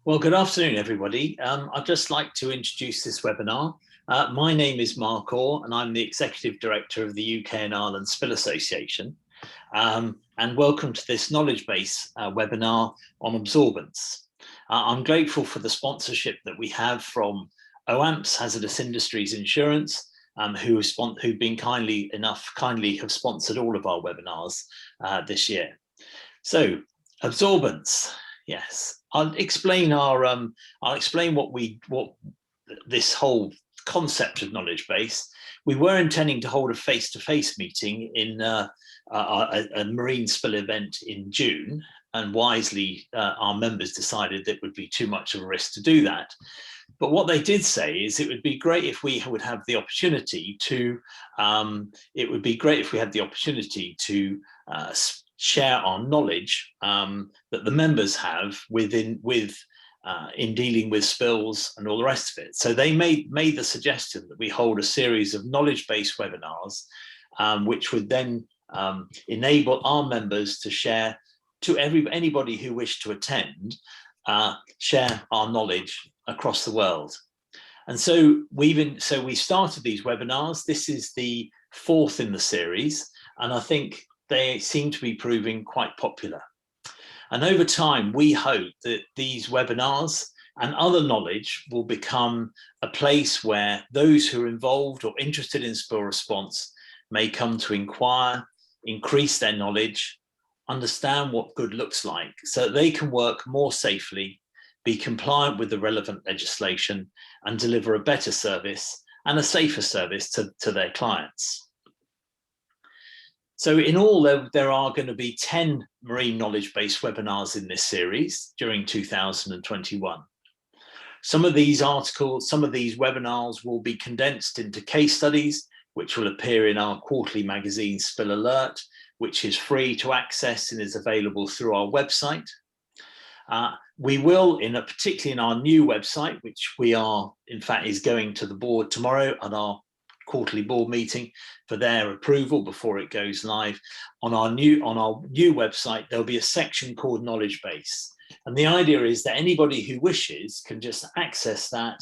Well, good afternoon, everybody. I'd just like to introduce this webinar. My name is Mark Orr, and I'm the Executive Director of the UK and Ireland Spill Association. And welcome to this knowledge base webinar on absorbents. I'm grateful for the sponsorship that we have from OAMPS, Hazardous Industries Insurance, who've been kindly have sponsored all of our webinars this year. So, absorbents. Yes, I'll explain what this whole concept of knowledge base. We were intending to hold a face-to-face meeting in a marine spill event in June, and wisely our members decided that it would be too much of a risk to do that. But what they did say is it would be great if we would have the opportunity to share our knowledge that the members have in dealing with spills and all the rest of it. So they made the suggestion that we hold a series of knowledge-based webinars, which would then enable our members to share to anybody who wished to attend, share our knowledge across the world. And so we started these webinars. This is the fourth in the series, and I think they seem to be proving quite popular. And over time, we hope that these webinars and other knowledge will become a place where those who are involved or interested in spill response may come to inquire, increase their knowledge, understand what good looks like, so that they can work more safely, be compliant with the relevant legislation, and deliver a better service and a safer service to their clients. So in all, there are going to be 10 marine knowledge-based webinars in this series during 2021. Some of these webinars will be condensed into case studies, which will appear in our quarterly magazine Spill Alert, which is free to access and is available through our website. We will, particularly in our new website, which is going to the board tomorrow at our quarterly board meeting for their approval before it goes live. On our new website, there'll be a section called Knowledge Base. And the idea is that anybody who wishes can just access that,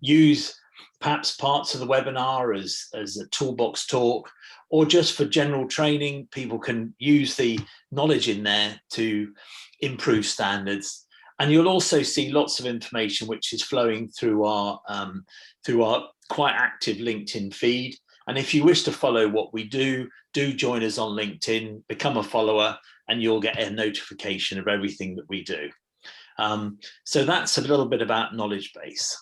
use perhaps parts of the webinar as a toolbox talk, or just for general training. People can use the knowledge in there to improve standards. And you'll also see lots of information which is flowing through our quite active LinkedIn feed. And if you wish to follow what we do join us on LinkedIn, become a follower, and you'll get a notification of everything that we do. So that's a little bit about knowledge base.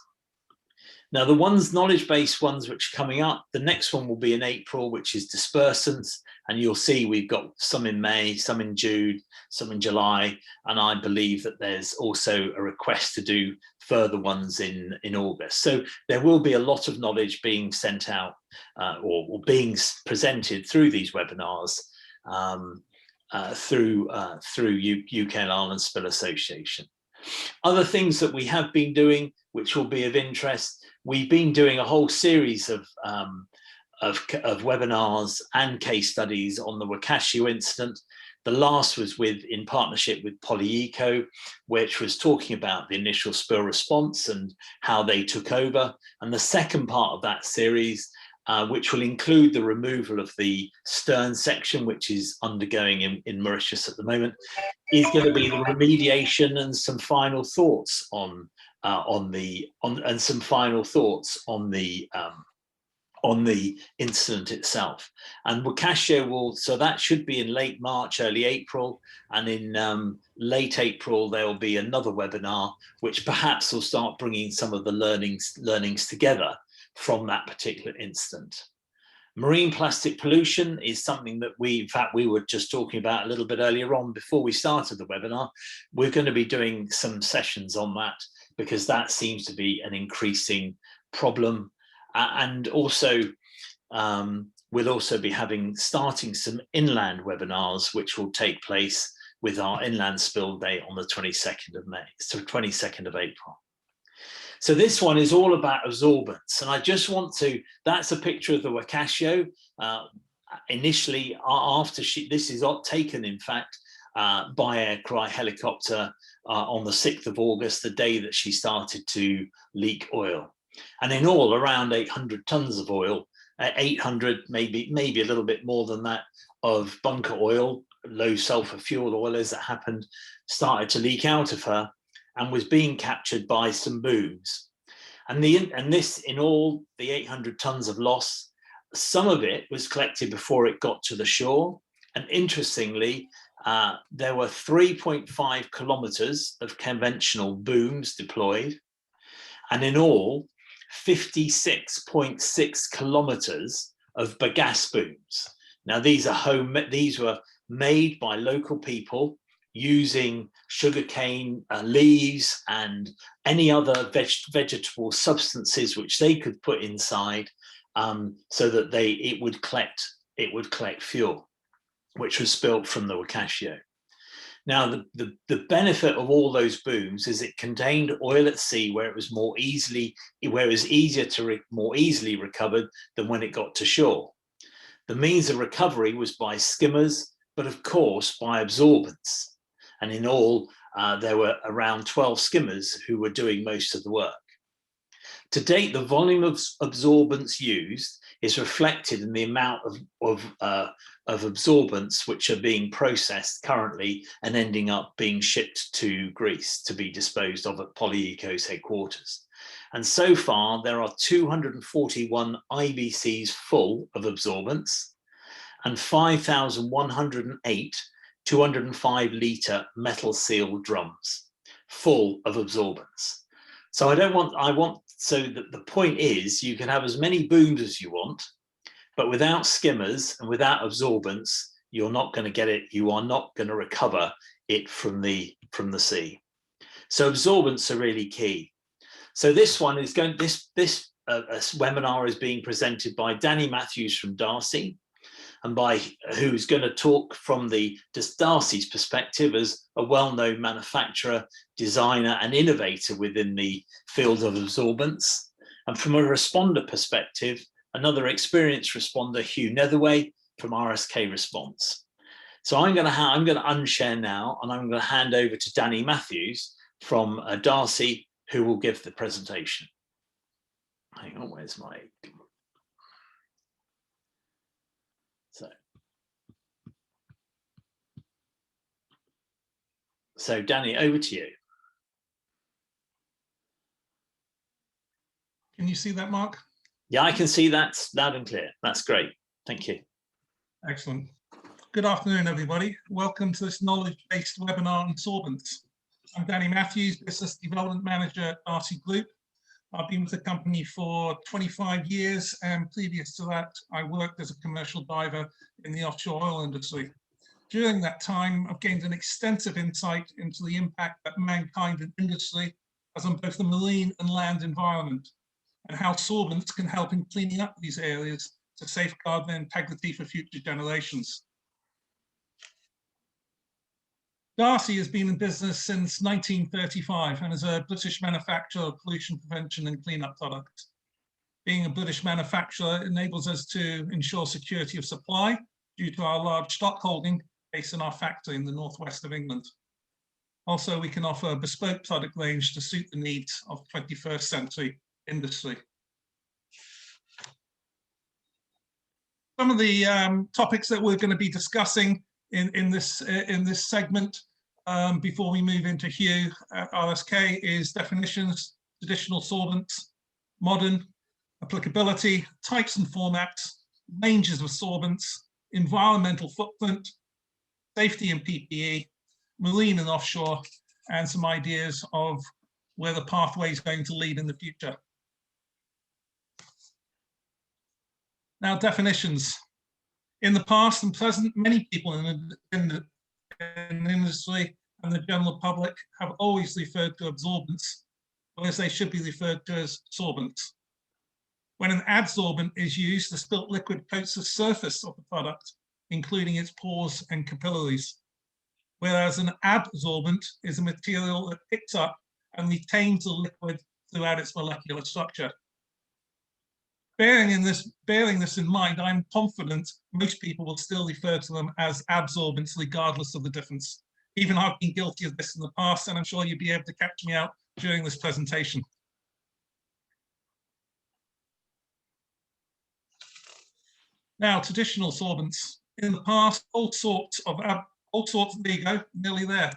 Now, the knowledge-based ones which are coming up, the next one will be in April, which is dispersants. And you'll see we've got some in May, some in June, some in July. And I believe that there's also a request to do further ones in August. So there will be a lot of knowledge being sent out or being presented through these webinars through UK and Ireland Spill Association. Other things that we have been doing, which will be of interest, we've been doing a whole series of webinars and case studies on the Wakashu incident. The last was in partnership with PolyEco, which was talking about the initial spill response and how they took over. And the second part of that series, which will include the removal of the stern section, which is undergoing in Mauritius at the moment, is going to be the remediation and some final thoughts on the incident itself. And Wakashu so that should be in late March, early April, and in late April there will be another webinar which perhaps will start bringing some of the learnings together from that particular incident. Marine plastic pollution is something that we were just talking about a little bit earlier on before we started the webinar. We're going to be doing some sessions on that because that seems to be an increasing problem. And also, we'll also be starting some inland webinars, which will take place with our inland spill day on the 22nd of May, so 22nd of April. So this one is all about absorbents, and I just want to, that's a picture of the Wakashu. Initially, this is taken, in fact, by air helicopter on the 6th of August, the day that she started to leak oil. And in all, around 800 tons of oil, 800, maybe a little bit more than that, of bunker oil, low sulfur fuel oil as it happened, started to leak out of her and was being captured by some booms. And this, in all, the 800 tons of loss, some of it was collected before it got to the shore. And interestingly, there were 3.5 kilometers of conventional booms deployed. And in all, 56.6 kilometers of bagasse booms. Now, these were made by local people using sugarcane leaves and any other vegetable substances which they could put inside, so that it would collect fuel, which was spilt from the Wakashio. Now, the benefit of all those booms is it contained oil at sea where it was more easily recovered than when it got to shore. The means of recovery was by skimmers, but of course by absorbents. And in all, there were around 12 skimmers who were doing most of the work. To date, the volume of absorbents used is reflected in the amount of absorbents which are being processed currently and ending up being shipped to Greece to be disposed of at Polyeco's headquarters. And so far, there are 241 IBCs full of absorbents and 5,108 205-litre metal sealed drums full of absorbents. So the point is, you can have as many booms as you want, but without skimmers and without absorbents, you're not going to get it. You are not going to recover it from the sea. So absorbents are really key. So this one is going. This webinar is being presented by Danny Matthews from Darcy, and who's going to talk from Darcy's perspective as a well-known manufacturer, designer, and innovator within the field of absorbents. And from a responder perspective, another experienced responder, Hugh Netherway from RSK Response. So I'm going to unshare now, and I'm going to hand over to Danny Matthews from Darcy, who will give the presentation. Hang on, where's my... So Danny, over to you. Can you see that, Mark? Yeah, I can see that loud and clear. That's great. Thank you. Excellent. Good afternoon, everybody. Welcome to this knowledge-based webinar on absorbents. I'm Danny Matthews, Business Development Manager at Darcy Group. I've been with the company for 25 years, and previous to that, I worked as a commercial diver in the offshore oil industry. During that time, I've gained an extensive insight into the impact that mankind and industry has on both the marine and land environment, and how absorbents can help in cleaning up these areas to safeguard their integrity for future generations. Darcy has been in business since 1935 and is a British manufacturer of pollution prevention and cleanup products. Being a British manufacturer enables us to ensure security of supply due to our large stock holding based in our factory in the northwest of England. Also, we can offer a bespoke product range to suit the needs of 21st century industry. Some of the topics that we're going to be discussing in this segment before we move into Hugh at RSK is definitions, traditional solvents, modern, applicability, types and formats, ranges of solvents, environmental footprint, safety and PPE, marine and offshore, and some ideas of where the pathway is going to lead in the future. Now, definitions. In the past and present, many people in the industry and the general public have always referred to absorbents, whereas they should be referred to as sorbents. When an adsorbent is used, the spilt liquid coats the surface of the product, including its pores and capillaries, whereas an absorbent is a material that picks up and retains the liquid throughout its molecular structure. Bearing this in mind, I'm confident most people will still refer to them as absorbents regardless of the difference Even I've been guilty of this in the past, and I'm sure you'll be able to catch me out during this presentation. Now, traditional sorbents. In the past, all sorts, there you go, nearly there.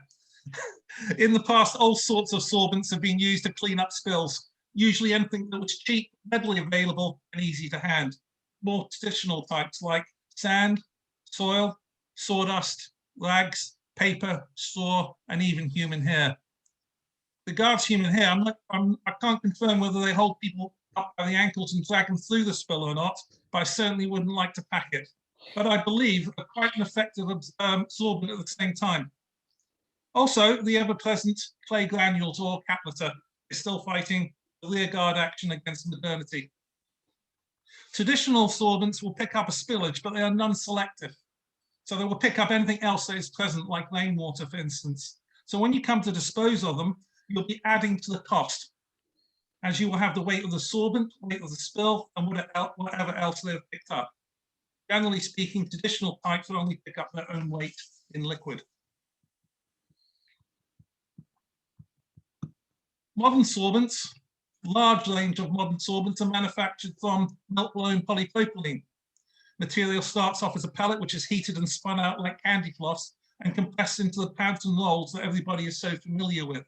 In the past, all sorts of sorbents have been used to clean up spills, usually anything that was cheap, readily available, and easy to hand. More traditional types like sand, soil, sawdust, rags, paper, straw, and even human hair. Regards human hair, I can't confirm whether they hold people up by the ankles and drag them through the spill or not, but I certainly wouldn't like to pack it. But I believe are quite an effective absorbent at the same time. Also, the ever-present clay granules or cat litter is still fighting the rearguard action against modernity. Traditional sorbents will pick up a spillage, but they are non-selective. So they will pick up anything else that is present, like rainwater, for instance. So when you come to dispose of them, you'll be adding to the cost, as you will have the weight of the sorbent, weight of the spill, and whatever else they've picked up. Generally speaking, traditional types will only pick up their own weight in liquid. Modern sorbents, large range of modern sorbents are manufactured from melt-blown polypropylene. Material starts off as a pellet, which is heated and spun out like candy floss and compressed into the pads and rolls that everybody is so familiar with.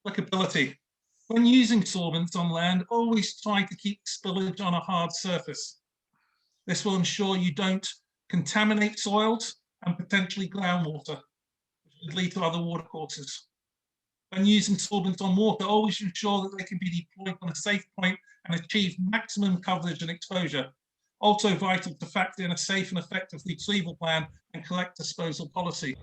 Applicability. When using sorbents on land, always try to keep spillage on a hard surface. This will ensure you don't contaminate soils and potentially groundwater, which could lead to other water courses. When using sorbents on water, always ensure that they can be deployed on a safe point and achieve maximum coverage and exposure. Also vital to factor in a safe and effective retrieval plan and correct disposal policy.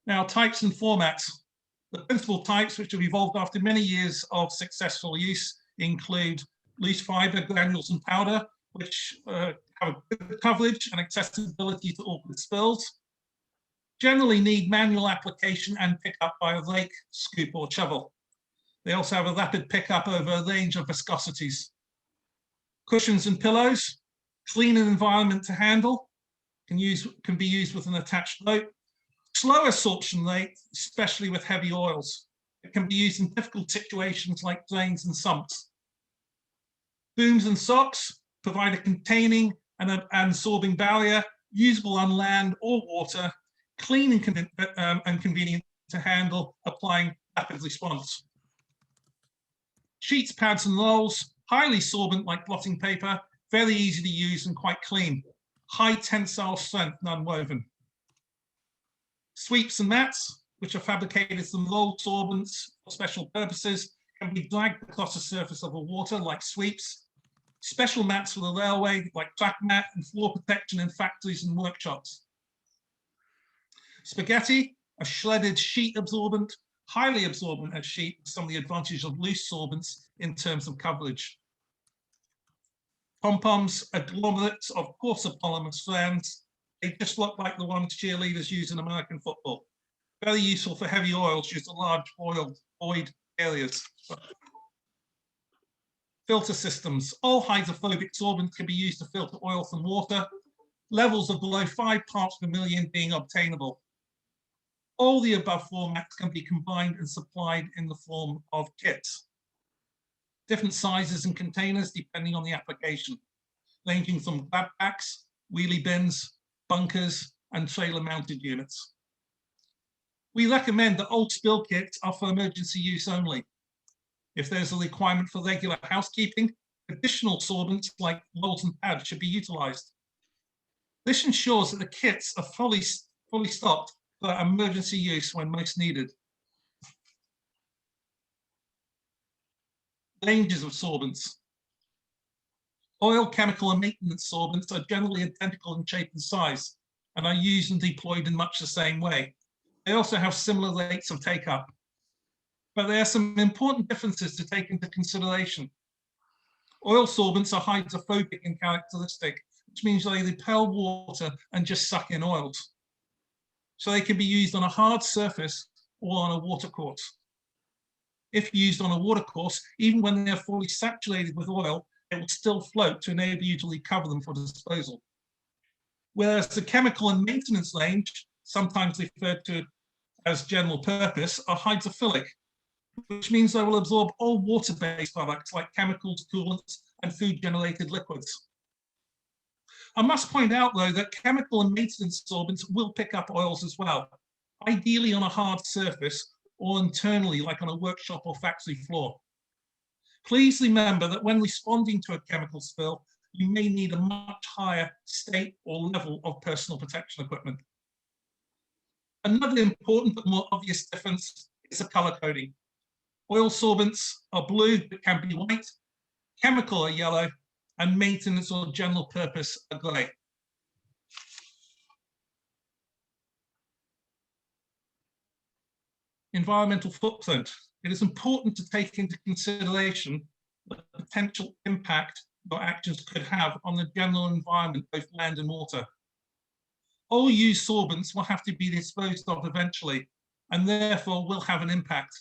Now, types and formats. The principal types, which have evolved after many years of successful use, include loose fiber, granules, and powder, which have good coverage and accessibility to awkward spills. Generally need manual application and pickup by a rake, scoop, or shovel. They also have a rapid pickup over a range of viscosities. Cushions and pillows, clean an environment to handle, can be used with an attached rope. Slow absorption rate, especially with heavy oils. It can be used in difficult situations like drains and sumps. Booms and socks provide a containing and absorbing barrier, usable on land or water, clean and convenient to handle, applying rapid response. Sheets, pads, and rolls, highly sorbent like blotting paper, very easy to use and quite clean. High tensile strength, non-woven. Sweeps and mats, which are fabricated from rolled sorbents for special purposes, can be dragged across the surface of the water like sweeps. Special mats for the railway, like track mat and floor protection in factories and workshops. Spaghetti, a shredded sheet absorbent, highly absorbent as sheet, with some of the advantages of loose sorbents in terms of coverage. Pom-poms, agglomerates of coarser polymer strands. They just look like the ones cheerleaders use in American football. Very useful for heavy oils used in large void areas. Filter systems. All hydrophobic sorbents can be used to filter oil from water, levels of below 5 parts per million being obtainable. All the above formats can be combined and supplied in the form of kits. Different sizes and containers depending on the application, ranging from grab packs, wheelie bins, bunkers, and trailer mounted units. We recommend that old spill kits are for emergency use only. If there's a requirement for regular housekeeping, additional sorbents like rolls and pads should be utilized. This ensures that the kits are fully stocked for emergency use when most needed. Ranges of sorbents. Oil, chemical, and maintenance sorbents are generally identical in shape and size and are used and deployed in much the same way. They also have similar rates of take-up. But there are some important differences to take into consideration. Oil sorbents are hydrophobic in characteristic, which means they repel water and just suck in oils. So they can be used on a hard surface or on a watercourse. If used on a watercourse, even when they are fully saturated with oil, it will still float to enable you to recover them for disposal. Whereas the chemical and maintenance range, sometimes referred to as general purpose, are hydrophilic, which means they will absorb all water-based products like chemicals, coolants, and food-generated liquids. I must point out, though, that chemical and maintenance sorbents will pick up oils as well, ideally on a hard surface or internally, like on a workshop or factory floor. Please remember that when responding to a chemical spill, you may need a much higher state or level of personal protection equipment. Another important but more obvious difference is the color coding. Oil sorbents are blue but can be white, chemical are yellow, and maintenance or general purpose are grey. Environmental footprint. It is important to take into consideration the potential impact your actions could have on the general environment, both land and water. All used sorbents will have to be disposed of eventually, and therefore will have an impact.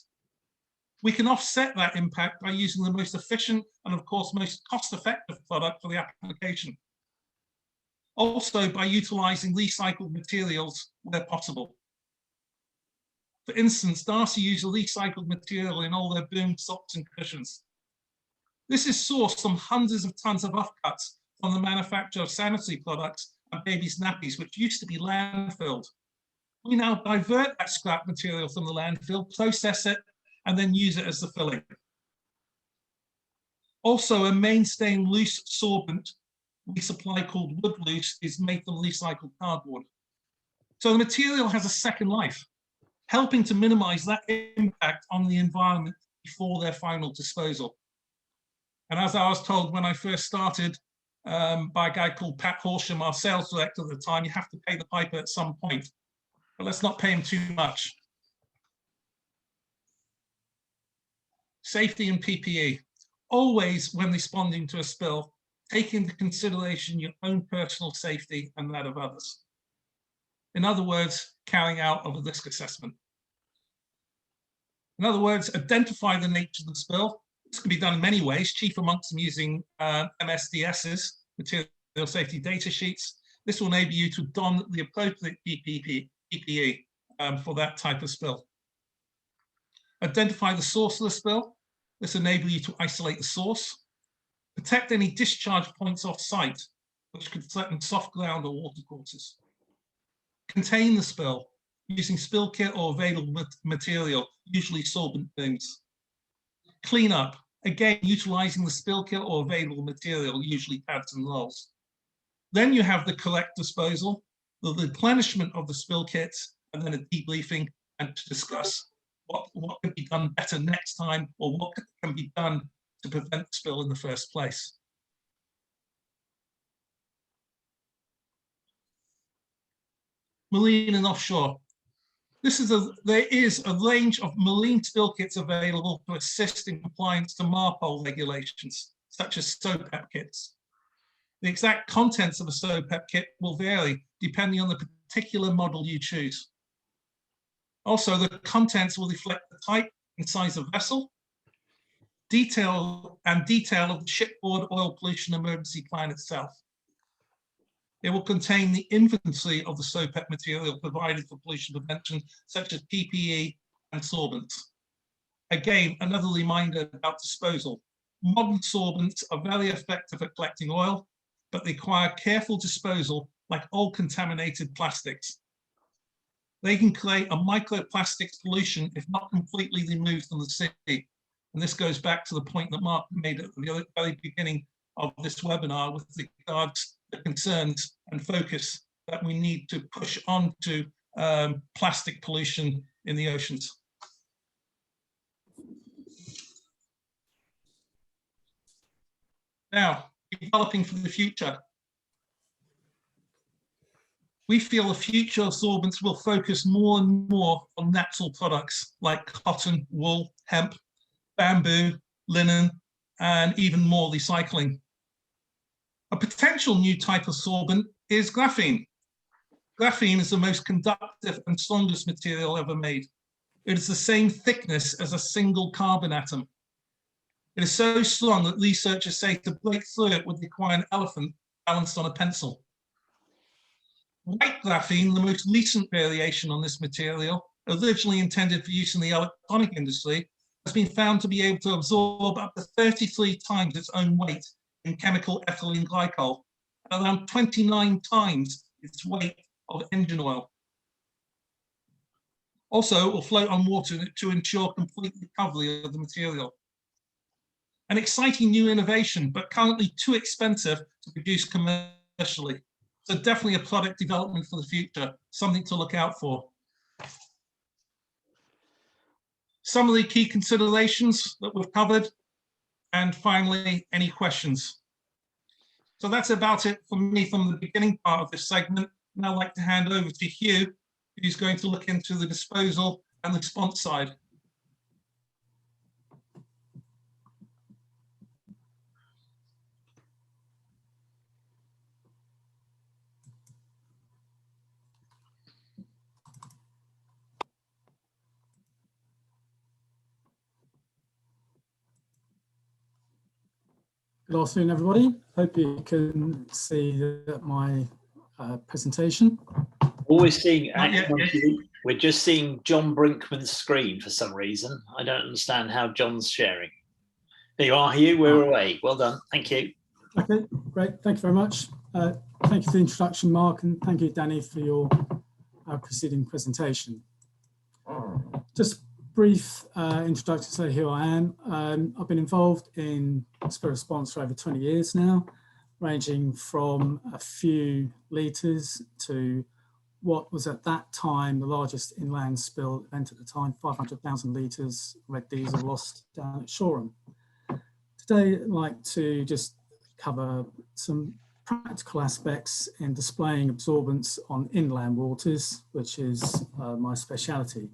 We can offset that impact by using the most efficient and, of course, most cost-effective product for the application. Also, by utilizing recycled materials where possible. For instance, Darcy used a recycled material in all their boom socks and cushions. This is sourced from hundreds of tons of offcuts from the manufacture of sanitary products and babies' nappies, which used to be landfilled. We now divert that scrap material from the landfill, process it, and then use it as the filling. Also, a mainstay loose sorbent we supply called Wood Loose is made from recycled cardboard. So the material has a second life, helping to minimize that impact on the environment before their final disposal. And as I was told when I first started by a guy called Pat Horsham, our sales director at the time, you have to pay the piper at some point, but let's not pay him too much. Safety and PPE. Always, when responding to a spill, take into consideration your own personal safety and that of others. In other words, carrying out of a risk assessment. In other words, identify the nature of the spill. This can be done in many ways, chief amongst them using MSDSs, material safety data sheets. This will enable you to don the appropriate PPE for that type of spill. Identify the source of the spill. This enables you to isolate the source. Protect any discharge points off site, which could threaten soft ground or water courses. Contain the spill using spill kit or available material, usually sorbent bins. Clean up, again, utilizing the spill kit or available material, usually pads and rolls. Then you have the correct disposal, the replenishment of the spill kits, and then a debriefing and to discuss what can be done better next time or what can be done to prevent the spill in the first place. Marine and offshore. There is a range of marine spill kits available to assist in compliance to MARPOL regulations, such as SOPEP kits. The exact contents of a SOPEP kit will vary depending on the particular model you choose. Also, the contents will reflect the type and size of vessel, detail of the shipboard oil pollution emergency plan itself. It will contain the inventory of the SOPEP material provided for pollution prevention, such as PPE and sorbents. Again, another reminder about disposal. Modern sorbents are very effective at collecting oil, but require careful disposal like all contaminated plastics. They can create a microplastics pollution if not completely removed from the sea. And this goes back to the point that Mark made at the very beginning of this webinar with regards to concerns and focus that we need to push on to plastic pollution in the oceans. Now, developing for the future. We feel the future of sorbents will focus more and more on natural products like cotton, wool, hemp, bamboo, linen, and even more recycling. A potential new type of sorbent is graphene. Graphene is the most conductive and strongest material ever made. It is the same thickness as a single carbon atom. It is so strong that researchers say to break through it would require an elephant balanced on a pencil. White graphene, the most recent variation on this material, originally intended for use in the electronic industry, has been found to be able to absorb up to 33 times its own weight in chemical ethylene glycol, and around 29 times its weight of engine oil. Also, it will float on water to ensure complete recovery of the material. An exciting new innovation, but currently too expensive to produce commercially. So definitely a product development for the future, something to look out for. Some of the key considerations that we've covered, and finally, any questions. So that's about it for me from the beginning part of this segment. Now I'd like to hand over to Hugh, who's going to look into the disposal and response side. Good afternoon, everybody. Hope you can see my presentation. Always seeing, we're just seeing John Brinkman's screen for some reason. I don't understand how John's sharing. There you are, Hugh, we're away. Well done, thank you. Okay, great, thank you very much. Thank you for the introduction, Mark, and thank you, Danny, for your preceding presentation. Just brief introduction to who I am. I've been involved in spill response for over 20 years now, ranging from a few litres to what was at that time the largest inland spill event at the time, 500,000 litres red diesel lost down at Shoreham. Today, I'd like to just cover some practical aspects in displaying absorbents on inland waters, which is my speciality.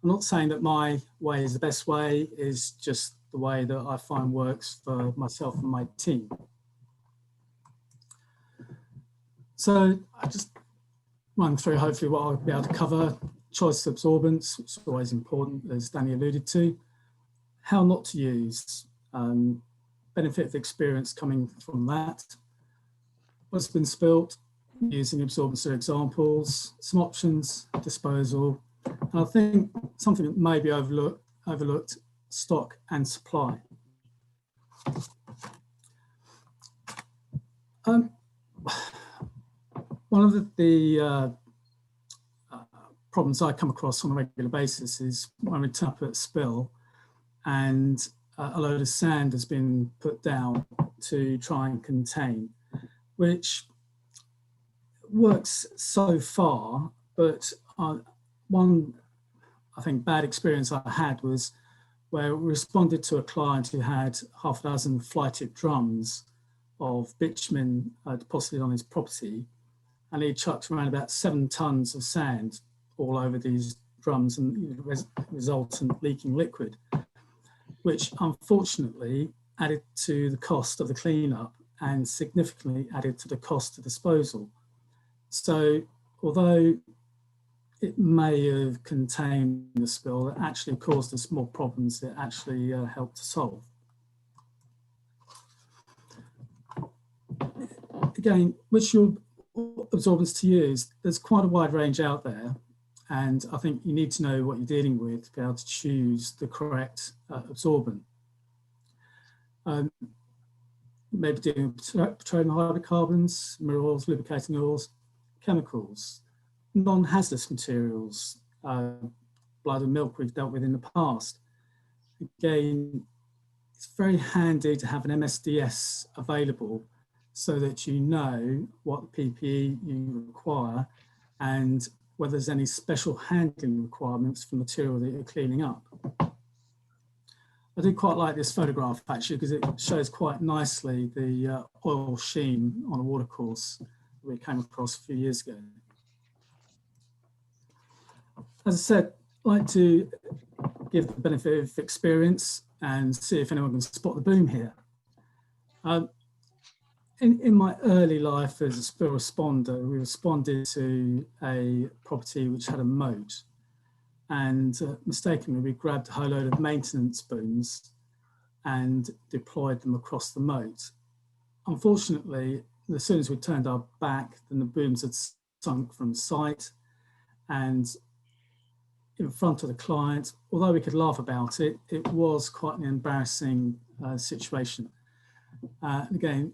I'm not saying that my way is the best way, it's just the way that I find works for myself and my team. So I just run through hopefully what I'll be able to cover. Choice of absorbents, which is always important, as Danny alluded to. How not to use, benefit of experience coming from that. What's been spilt, using absorbents as examples, some options, disposal, and I think something that may be overlooked, stock and supply. One of the problems I come across on a regular basis is when we turn up at spill and a load of sand has been put down to try and contain, which works so far, but one, I think, bad experience I had was where we responded to a client who had half a dozen fly-tip drums of bitumen deposited on his property, and he chucked around about 7 tons of sand all over these drums and resultant leaking liquid, which unfortunately added to the cost of the cleanup and significantly added to the cost of disposal. So although it may have contained the spill, it actually caused us more problems that actually helped to solve. Again, which absorbents to use, there's quite a wide range out there, and I think you need to know what you're dealing with to be able to choose the correct absorbent. Maybe dealing with petroleum hydrocarbons, mineral oils, lubricating oils, chemicals, non-hazardous materials, blood and milk we've dealt with in the past. Again, it's very handy to have an MSDS available so that you know what PPE you require and whether there's any special handling requirements for material that you're cleaning up. I do quite like this photograph actually because it shows quite nicely the oil sheen on a watercourse that we came across a few years ago. As I said, I like to give the benefit of experience and see if anyone can spot the boom here. In my early life as a spill responder, we responded to a property which had a moat. and mistakenly we grabbed a whole load of maintenance booms and deployed them across the moat. Unfortunately, as soon as we turned our back, then the booms had sunk from sight, and in front of the client, although we could laugh about it, it was quite an embarrassing situation. Again,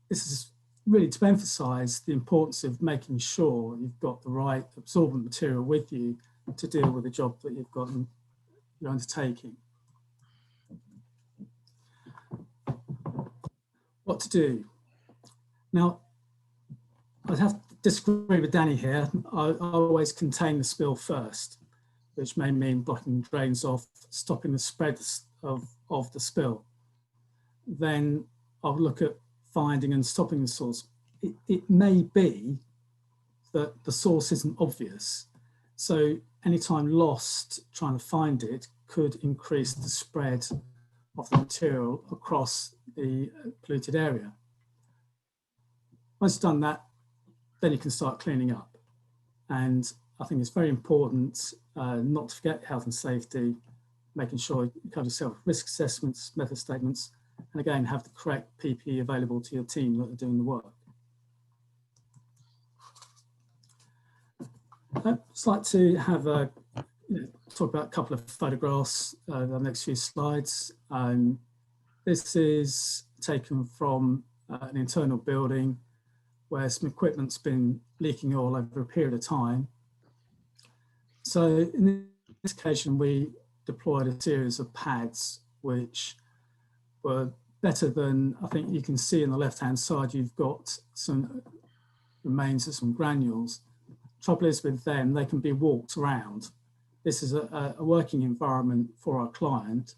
this is really to emphasize the importance of making sure you've got the right absorbent material with you to deal with the job that you're undertaking. What to do? Now, I'd have to disagree with Danny here. I always contain the spill first, which may mean blocking drains off, stopping the spread of the spill. Then I'll look at finding and stopping the source. It may be that the source isn't obvious. So any time lost trying to find it could increase the spread of the material across the polluted area. Once you've done that, then you can start cleaning up. And I think it's very important not to forget health and safety, making sure you cover yourself risk assessments, method statements, and again, have the correct PPE available to your team that are doing the work. I'd just like to have talk about a couple of photographs the next few slides. This is taken from an internal building where some equipment's been leaking oil over a period of time. So in this occasion, we deployed a series of pads which were better than, I think you can see on the left-hand side, you've got some remains of some granules. Trouble is with them, they can be walked around. This is a working environment for our client,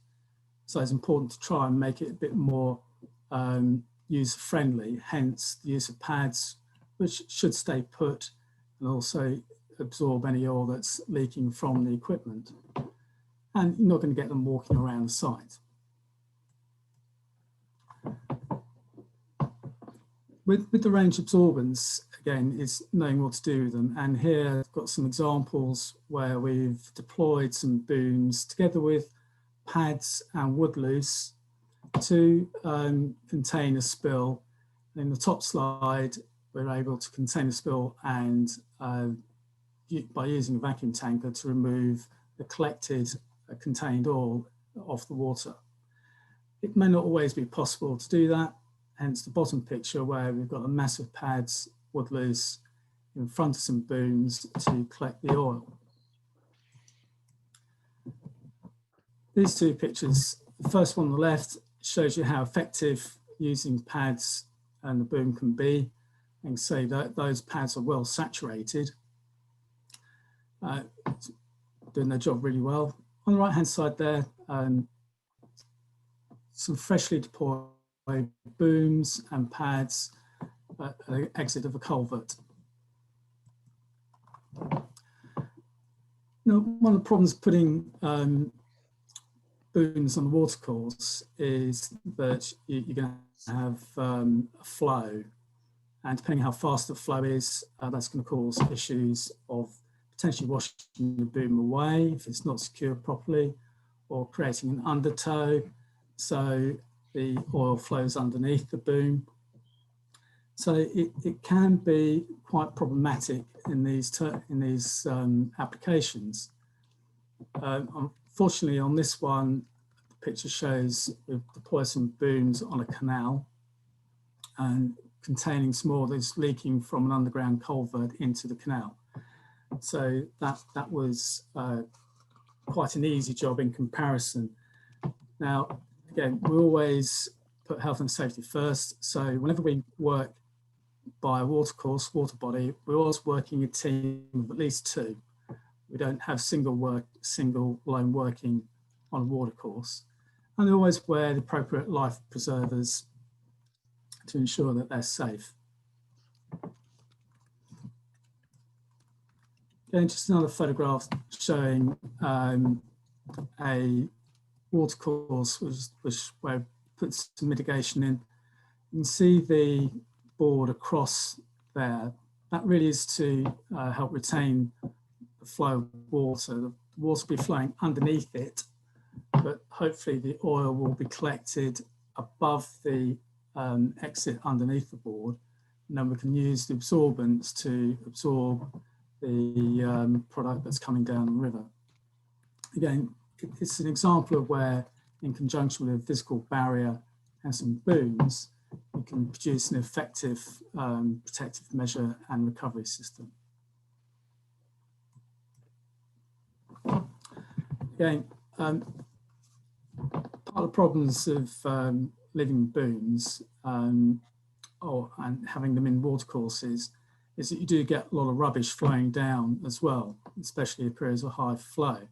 so it's important to try and make it a bit more user-friendly, hence the use of pads, which should stay put and also absorb any oil that's leaking from the equipment. And you're not going to get them walking around the site. With the range absorbents, again, it's knowing what to do with them. And here I've got some examples where we've deployed some booms together with pads and wood loose to contain a spill. In the top slide, we're able to contain a spill and by using a vacuum tanker to remove the collected contained oil off the water. It may not always be possible to do that, hence the bottom picture where we've got the massive pads, wood loose, in front of some booms to collect the oil. These two pictures, the first one on the left shows you how effective using pads and the boom can be. You can see that those pads are well saturated, doing their job really well. On the right hand side there, some freshly deployed booms and pads at the exit of a culvert. Now, one of the problems putting booms on the watercourse is that you're going to have a flow, and depending how fast the flow is, that's going to cause issues of potentially washing the boom away if it's not secured properly, or creating an undertow so the oil flows underneath the boom. So it can be quite problematic in these applications. Unfortunately, on this one, the picture shows we've deployed some booms on a canal and containing some oil that's leaking from an underground culvert into the canal. So that was quite an easy job in comparison. Now, again, we always put health and safety first. So whenever we work by a watercourse, water body, we're always working a team of at least two. We don't have single lone working on a watercourse. And they always wear the appropriate life preservers to ensure that they're safe. Again, just another photograph showing a watercourse where I put some mitigation in. You can see the board across there. That really is to help retain the flow of water. water will be flowing underneath it, but hopefully the oil will be collected above the exit underneath the board, and then we can use the absorbents to absorb the product that's coming down the river. Again, it's an example of where, in conjunction with a physical barrier and some booms, you can produce an effective protective measure and recovery system. Again, part of the problems of living booms and having them in watercourses is that you do get a lot of rubbish flowing down as well, especially in periods of high flow.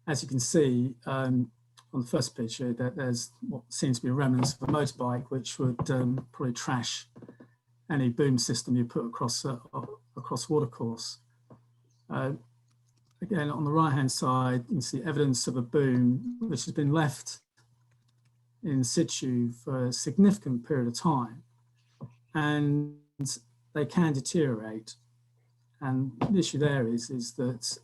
As you can see on the first picture, that there's what seems to be remnants of a motorbike, which would probably trash any boom system you put across watercourse. Again, on the right-hand side, you can see evidence of a boom which has been left in situ for a significant period of time, and they can deteriorate. And the issue there is that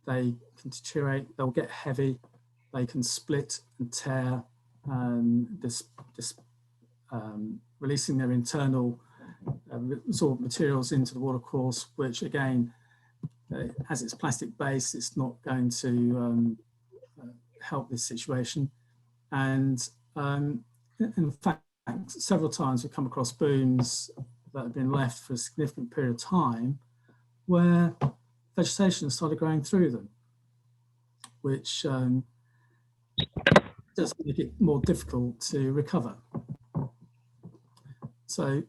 they can deteriorate, they'll get heavy, they can split and tear, releasing their internal absorbed materials into the watercourse, which again, as it's plastic base, it's not going to help this situation. And in fact, several times we've come across booms that have been left for a significant period of time where vegetation started growing through them, which does make it more difficult to recover. So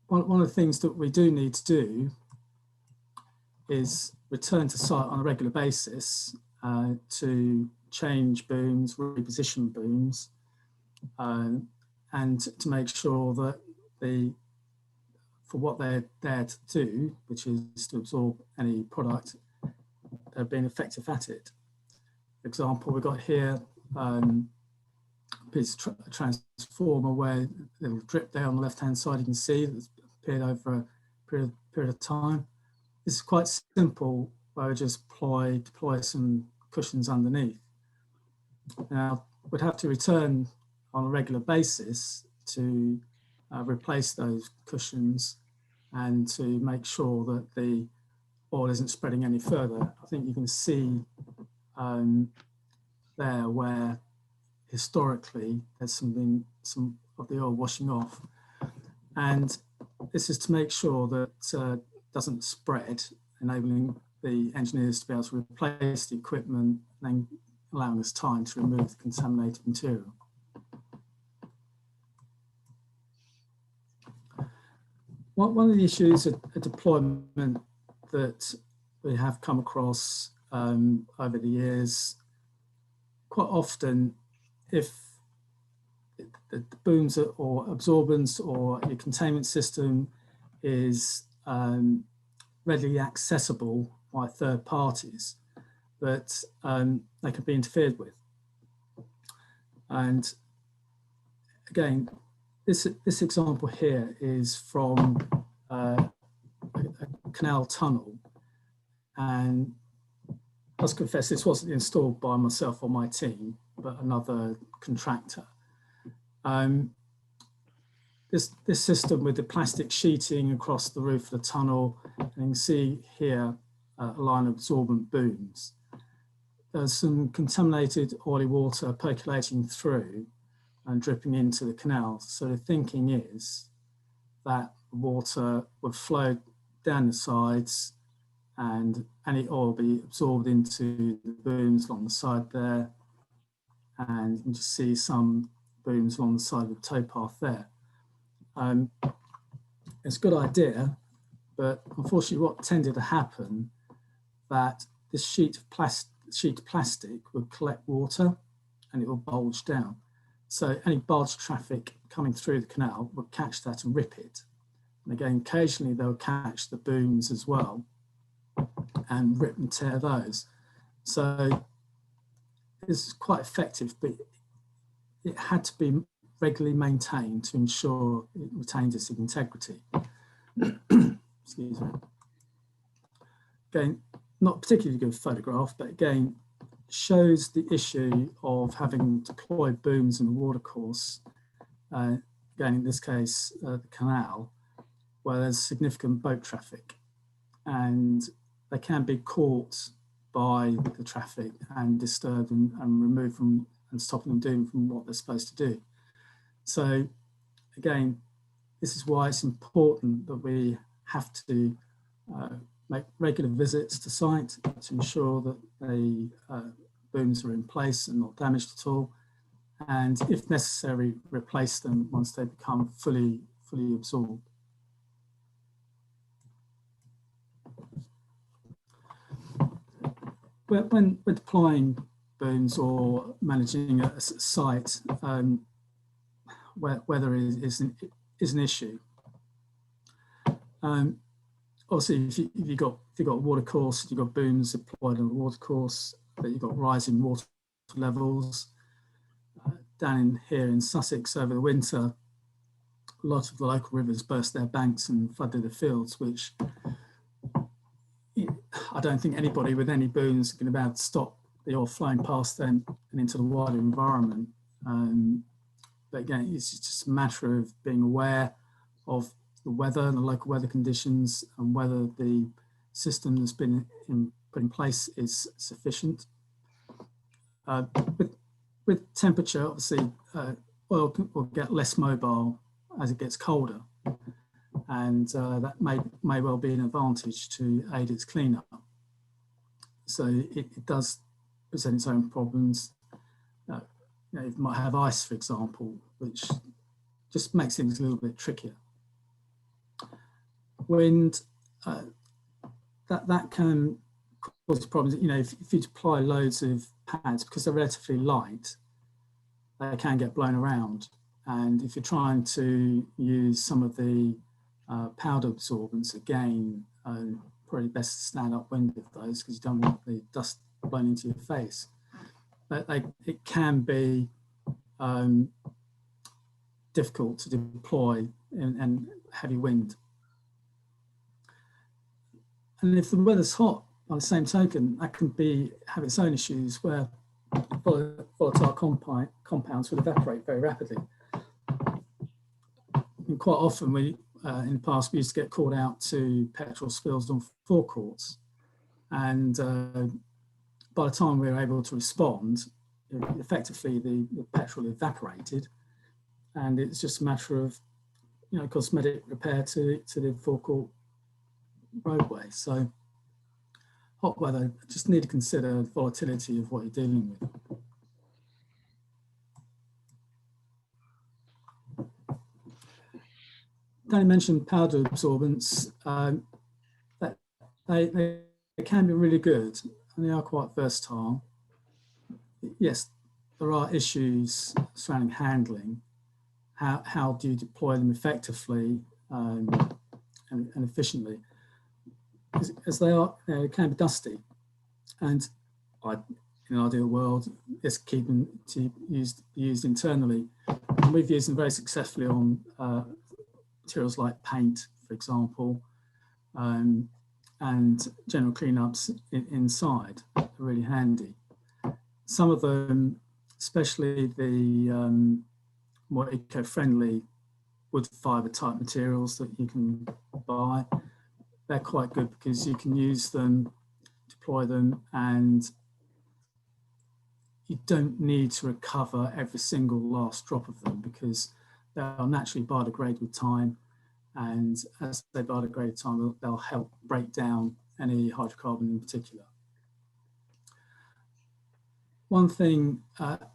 one of the things that we do need to do is return to site on a regular basis to change booms, reposition booms, and to make sure that for what they're there to do, which is to absorb any product, they're being effective at it. For example, we've got here a piece of transformer where it'll drip there on the left-hand side. You can see it's appeared over a period of time. This is quite simple, where we just deploy some cushions underneath. Now, we'd have to return on a regular basis to replace those cushions and to make sure that the oil isn't spreading any further. I think you can see there where historically there's some of the oil washing off, and this is to make sure that doesn't spread, enabling the engineers to be able to replace the equipment and then allowing us time to remove the contaminated material. One of the issues at deployment that we have come across over the years, quite often, if the booms or absorbents or your containment system is readily accessible by third parties, that they can be interfered with. And again, this example here is from a canal tunnel, and I must confess this wasn't installed by myself or my team, but another contractor. This system with the plastic sheeting across the roof of the tunnel, and you can see here a line of absorbent booms. There's some contaminated oily water percolating through and dripping into the canal. So the thinking is that water would flow down the sides and any oil be absorbed into the booms along the side there. And you can just see some booms along the side of the towpath there. It's a good idea, but unfortunately what tended to happen, that this sheet of plastic would collect water and it will bulge down. So any barge traffic coming through the canal would catch that and rip it. And again, occasionally they'll catch the booms as well and rip and tear those. So this is quite effective, but it had to be regularly maintained to ensure it retained its integrity. Excuse me. Again, not particularly good photograph, but again, shows the issue of having deployed booms in the watercourse, again, in this case, the canal, where there's significant boat traffic, and they can be caught by the traffic and disturbed and removed from and stopping them doing from what they're supposed to do. So again, this is why it's important that we have to make regular visits to site to ensure that the booms are in place and not damaged at all, and if necessary, replace them once they become fully absorbed. When we're deploying booms or managing a site, weather is an issue. Obviously, if you've got a water course, you've got booms deployed on a water course, but you've got rising water levels. Down here in Sussex over the winter, a lot of the local rivers burst their banks and flooded the fields, which I don't think anybody with any booms can about stop the oil flowing past them and into the wider environment. But again, it's just a matter of being aware of the weather and the local weather conditions and whether the system that's been put in place is sufficient. With temperature, obviously, oil will get less mobile as it gets colder, and that may well be an advantage to aid its cleanup. So it does present its own problems. You might have ice, for example, which just makes things a little bit trickier. Wind, that can cause problems. If you deploy loads of pads, because they're relatively light, they can get blown around. And if you're trying to use some of the powder absorbents, again, probably best to stand upwind of those because you don't want the dust blown into your face. But it can be difficult to deploy in heavy wind. And if the weather's hot, by the same token, that can have its own issues where volatile compounds would evaporate very rapidly. And quite often, in the past, we used to get called out to petrol spills on forecourts. And by the time we were able to respond, effectively the petrol evaporated. And it's just a matter of, cosmetic repair to the forecourt roadway. So hot weather, just need to consider the volatility of what you're dealing with. Danny mentioned powder absorbents. That they can be really good and they are quite versatile. Yes, there are issues surrounding handling. How do you deploy them effectively and efficiently? As they can be dusty, and in an ideal world, it's keeping to used internally. And we've used them very successfully on materials like paint, for example, and general cleanups inside are really handy. Some of them, especially the more eco-friendly wood fibre type materials that you can buy, they're quite good because you can use them, deploy them, and you don't need to recover every single last drop of them because they'll naturally biodegrade with time, and as they biodegrade with time, they'll help break down any hydrocarbon in particular. One thing,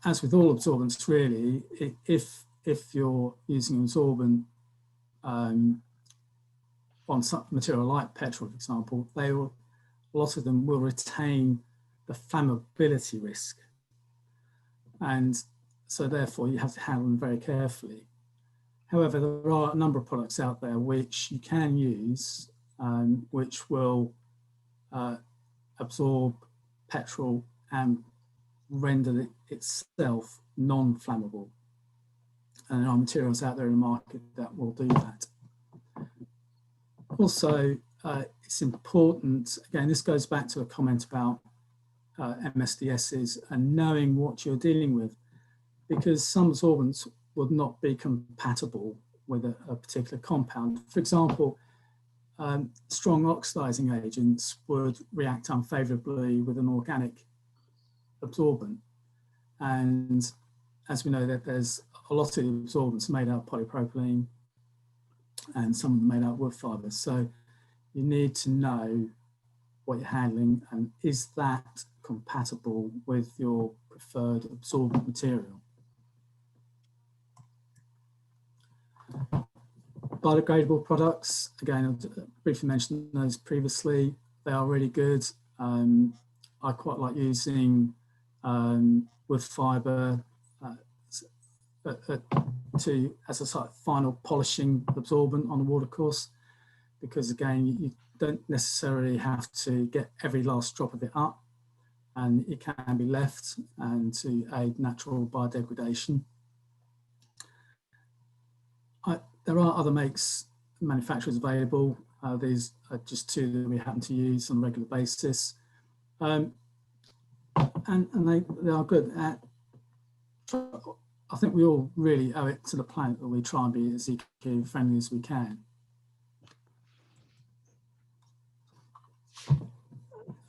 as with all absorbents really, if you're using an absorbent on some material like petrol, for example, a lot of them will retain the flammability risk. And so therefore you have to handle them very carefully. However, there are a number of products out there which you can use, which will absorb petrol and render it itself non-flammable. And there are materials out there in the market that will do that. Also, it's important, again, this goes back to a comment about MSDSs and knowing what you're dealing with, because some absorbents would not be compatible with a particular compound. For example, strong oxidizing agents would react unfavorably with an organic absorbent. And as we know, that there's a lot of absorbents made out of polypropylene and some of them made out of wood fibers. So you need to know what you're handling and is that compatible with your preferred absorbent material. Biodegradable products, again, I briefly mentioned those previously. They are really good. I quite like using wood fibre as a sort of final polishing absorbent on a watercourse, because again, you don't necessarily have to get every last drop of it up, and it can be left and to aid natural biodegradation. There are other manufacturers available. These are just two that we happen to use on a regular basis. And they are good at, I think we all really owe it to the planet that we try and be as eco-friendly as we can.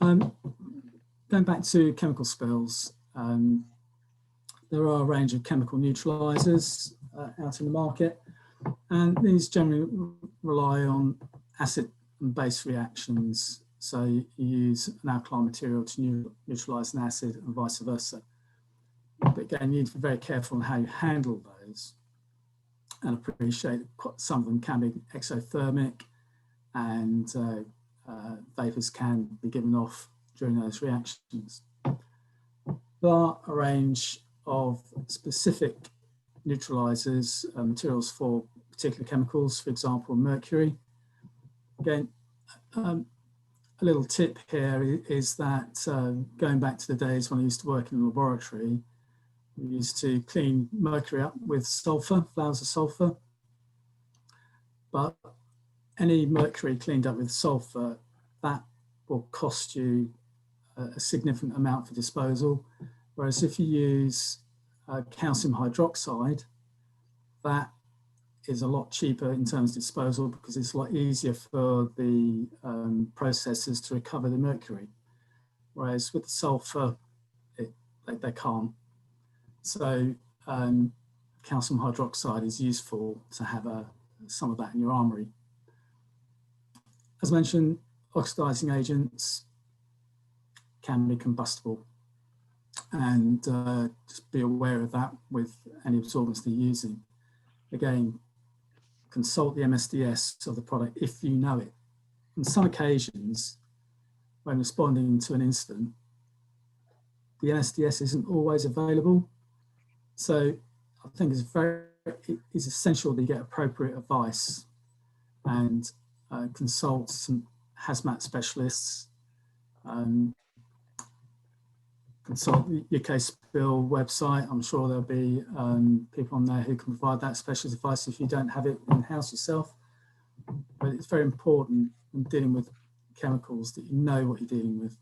Going back to chemical spills, there are a range of chemical neutralizers out in the market, and these generally rely on acid and base reactions. So you use an alkaline material to neutralize an acid and vice versa. But again, you need to be very careful on how you handle those, and appreciate that some of them can be exothermic, and vapors can be given off during those reactions. There are a range of specific neutralizers, materials for particular chemicals, for example, mercury. Again, a little tip here is that going back to the days when I used to work in the laboratory, we used to clean mercury up with sulfur, flowers of sulfur. But any mercury cleaned up with sulfur, that will cost you a significant amount for disposal. Whereas if you use calcium hydroxide, that is a lot cheaper in terms of disposal, because it's a lot easier for the processors to recover the mercury. Whereas with the sulfur, they can't. So calcium hydroxide is useful to have some of that in your armory. As mentioned, oxidizing agents can be combustible, and just be aware of that with any absorbents they're using. Again, consult the MSDS of the product if you know it. On some occasions, when responding to an incident, the MSDS isn't always available. So I think it's essential that you get appropriate advice and consult some hazmat specialists, consult the UK Spill website. I'm sure there'll be people on there who can provide that specialist advice if you don't have it in-house yourself. But it's very important when dealing with chemicals that you know what you're dealing with.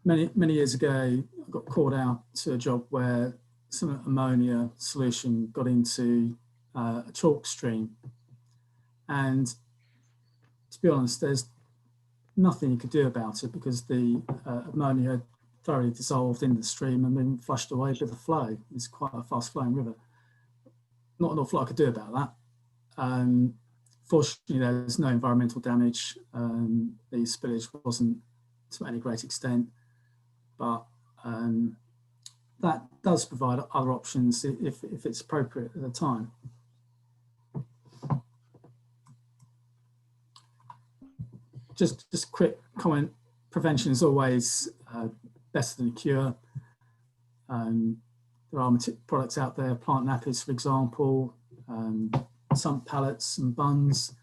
Many years ago, I got called out to a job where some ammonia solution got into a chalk stream. And to be honest, there's nothing you could do about it, because the ammonia had thoroughly dissolved in the stream and then flushed away with the flow. It's quite a fast flowing river. Not an awful lot I could do about that. Fortunately, there's no environmental damage. The spillage wasn't to any great extent, but that does provide other options if it's appropriate at the time. Just a quick comment, prevention is always better than a cure. There are products out there, plant nappies, for example, sump pallets and buns,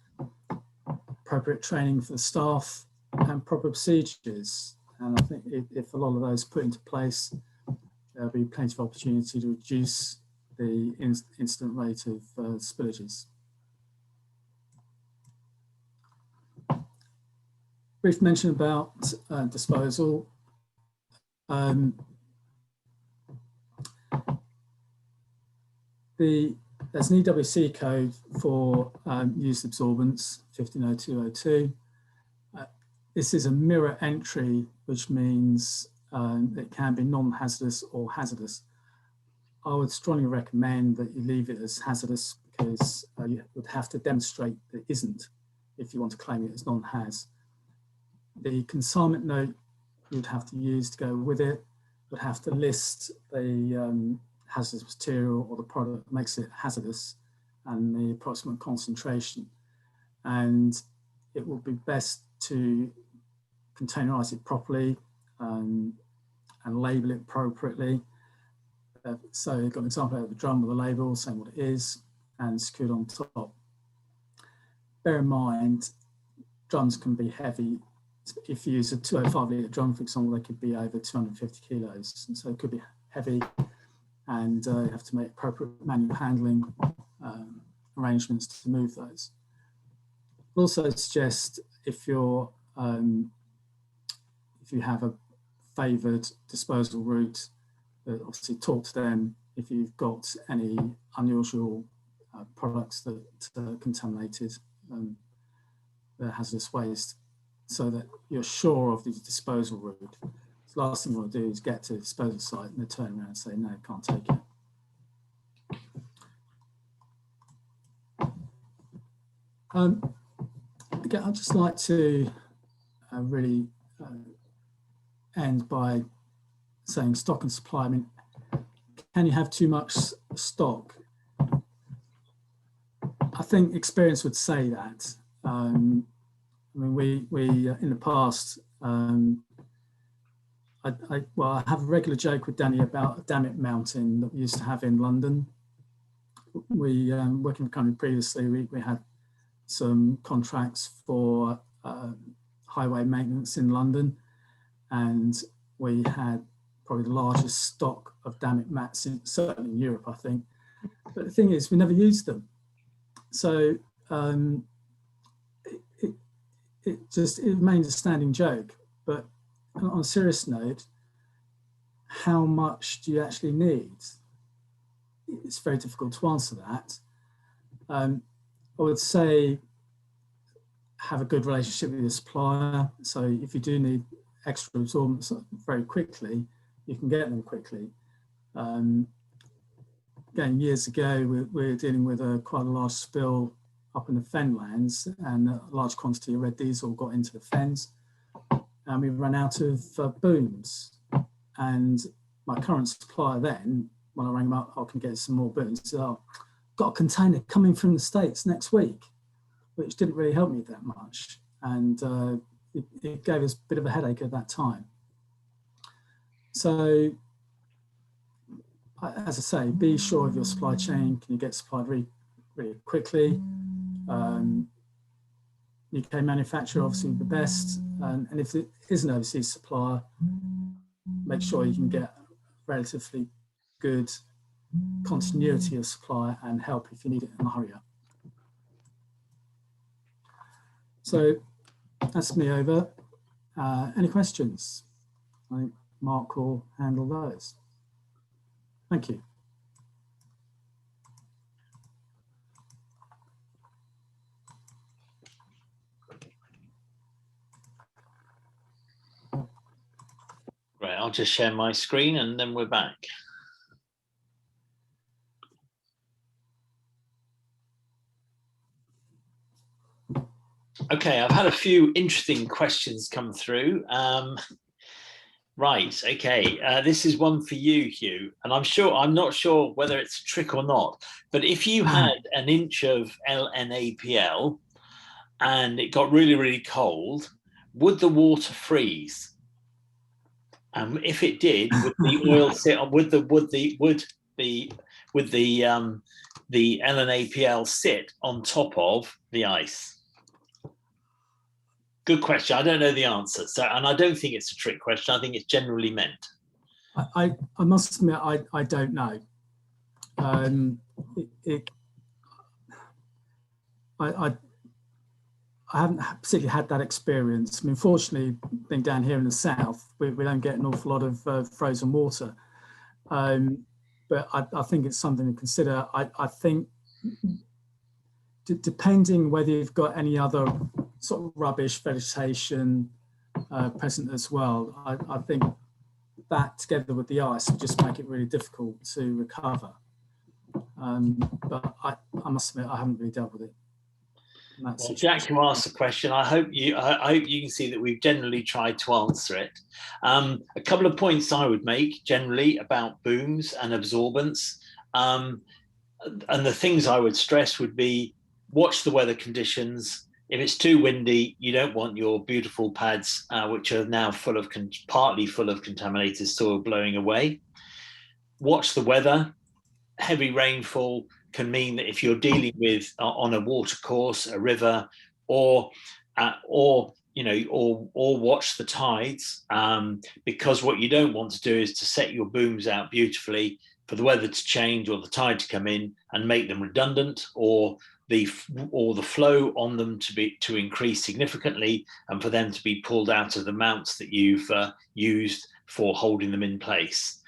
appropriate training for the staff, and proper procedures. And I think if a lot of those put into place, there'll be plenty of opportunity to reduce the incident rate of spillages. brief mention about disposal. There's an EWC code for used absorbents, 150202. This is a mirror entry, which means it can be non-hazardous or hazardous. I would strongly recommend that you leave it as hazardous, because you would have to demonstrate that it isn't if you want to claim it as non-haz. The consignment note you'd have to use to go with it would have to list the hazardous material or the product that makes it hazardous and the approximate concentration. And it would be best to containerize it properly and label it appropriately. So you've got an example of a drum with a label saying what it is and secured on top. Bear in mind, drums can be heavy. If you use a 205 litre drum, for example, they could be over 250 kilos. And so it could be heavy, and you have to make appropriate manual handling arrangements to move those. I'll also suggest if you have a favoured disposal route, obviously talk to them if you've got any unusual products that are contaminated, the hazardous waste, so that you're sure of the disposal route. The last thing you want to do is get to the disposal site and they turn around and say, no, can't take it. Again, I'd just like to really end by saying stock and supply. I mean, can you have too much stock? I think experience would say that. I mean, we in the past, I have a regular joke with Danny about a damn it mountain that we used to have in London. We, working for a company previously, we had some contracts for highway maintenance in London, and we had probably the largest stock of damn it mats, certainly in Europe, I think. But the thing is, we never used them. So it remains a standing joke. But on a serious note, how much do you actually need? It's very difficult to answer that. I would say have a good relationship with your supplier. So if you do need extra absorbents very quickly, you can get them quickly. Again, years ago, we were dealing with quite a large spill up in the Fenlands, and a large quantity of red diesel got into the Fens, and we ran out of booms. And my current supplier then, when I rang them up, I can get some more booms. So, oh, got a container coming from the States next week, which didn't really help me that much. And it gave us a bit of a headache at that time. So, as I say, be sure of your supply chain. Can you get supplied really, really quickly? UK manufacturer, obviously the best. And if it is an overseas supplier, make sure you can get relatively good continuity of supply and help if you need it in a hurry up. So that's me over. Any questions? I think Mark will handle those. Thank you. Right, I'll just share my screen and then we're back. Okay, I've had a few interesting questions come through. Right, okay, this is one for you, Hugh, and I'm not sure whether it's a trick or not, but if you had an inch of LNAPL and it got really, really cold, would the water freeze? And if it did, would the oil sit on? Would the LNAPL sit on top of the ice? Good question. I don't know the answer. So, and I don't think it's a trick question. I think it's generally meant. I must admit, I don't know. I haven't particularly had that experience. I mean, fortunately, being down here in the south, we don't get an awful lot of frozen water. But I think it's something to consider. I think depending whether you've got any other sort of rubbish vegetation present as well, I think that together with the ice would just make it really difficult to recover. But I must admit, I haven't really dealt with it. Well, Jack, you asked the question. I hope you can see that we've generally tried to answer it. A couple of points I would make generally about booms and absorbents. And the things I would stress would be watch the weather conditions. If it's too windy, you don't want your beautiful pads, which are now partly full of contaminated soil, blowing away. Watch the weather. Heavy rainfall can mean that if you're dealing with on a water course, a river, or watch the tides, because what you don't want to do is to set your booms out beautifully for the weather to change or the tide to come in and make them redundant, or the flow on them to increase significantly, and for them to be pulled out of the mounts that you've used for holding them in place.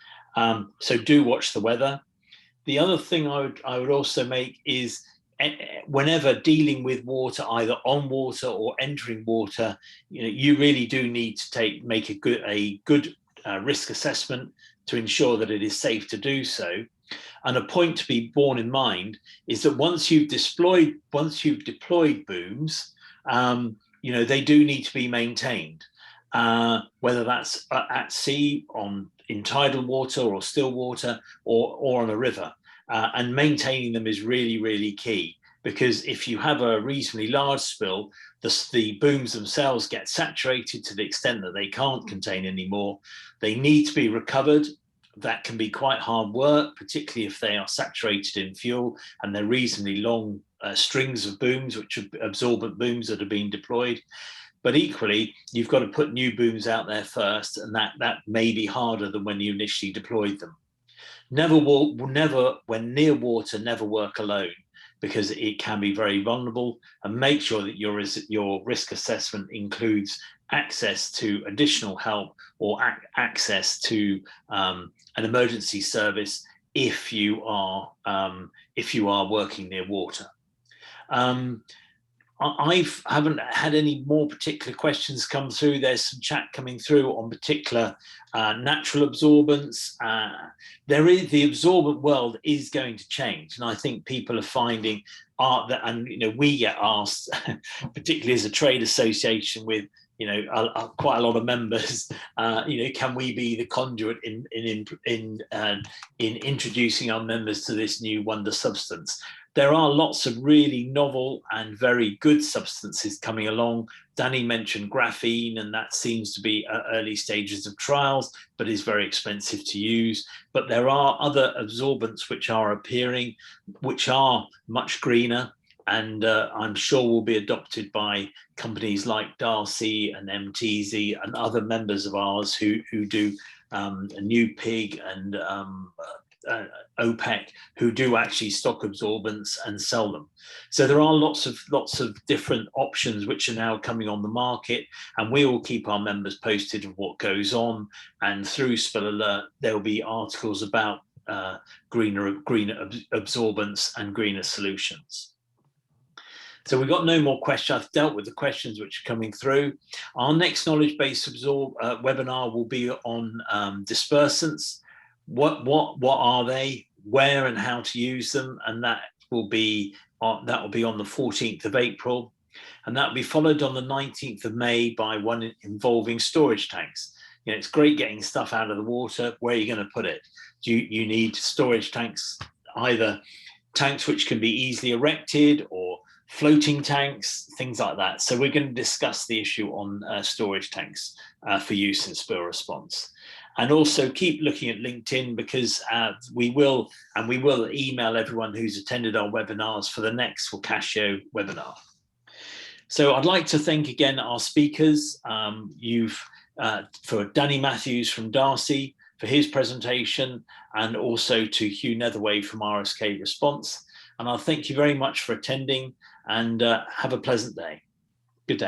So do watch the weather. The other thing I would also make is whenever dealing with water, either on water or entering water, you really do need to make a good risk assessment to ensure that it is safe to do so. And a point to be borne in mind is that once you've deployed booms, they do need to be maintained, whether that's at sea, in tidal water or still water, or on a river. And maintaining them is really, really key, because if you have a reasonably large spill, the booms themselves get saturated to the extent that they can't contain anymore. They need to be recovered. That can be quite hard work, particularly if they are saturated in fuel and they're reasonably long strings of booms, which are absorbent booms that are being deployed. But equally, you've got to put new booms out there first, and that may be harder than when you initially deployed them. Never, when near water, never work alone, because it can be very vulnerable, and make sure that your risk assessment includes access to additional help or access to an emergency service if you are working near water. I haven't had any more particular questions come through. There's some chat coming through on particular natural absorbents. The absorbent world is going to change, and I think people are finding that, and we get asked, particularly as a trade association with quite a lot of members, can we be the conduit in introducing our members to this new wonder substance? There are lots of really novel and very good substances coming along. Danny mentioned graphene, and that seems to be at early stages of trials, but is very expensive to use. But there are other absorbents which are appearing, which are much greener, and I'm sure will be adopted by companies like Darcy and MTZ and other members of ours who do a New Pig and OPEC, who do actually stock absorbents and sell them. So there are lots of different options which are now coming on the market, and we will keep our members posted of what goes on. And through Spill Alert, there will be articles about greener absorbents and greener solutions. So we've got no more questions. I've dealt with the questions which are coming through. Our next knowledge-based webinar will be on dispersants. What are they, where and how to use them, and that will be on the 14th of April, and that will be followed on the 19th of May by one involving storage tanks. It's great getting stuff out of the water. Where are you going to put it? You need storage tanks, either tanks which can be easily erected or floating tanks, things like that. So we're going to discuss the issue on storage tanks for use in spill response. And also keep looking at LinkedIn, because we will email everyone who's attended our webinars for the next Vocatio webinar. So I'd like to thank again our speakers. For Danny Matthews from Darcy for his presentation, and also to Hugh Netherway from RSK Response. And I'll thank you very much for attending, and have a pleasant day.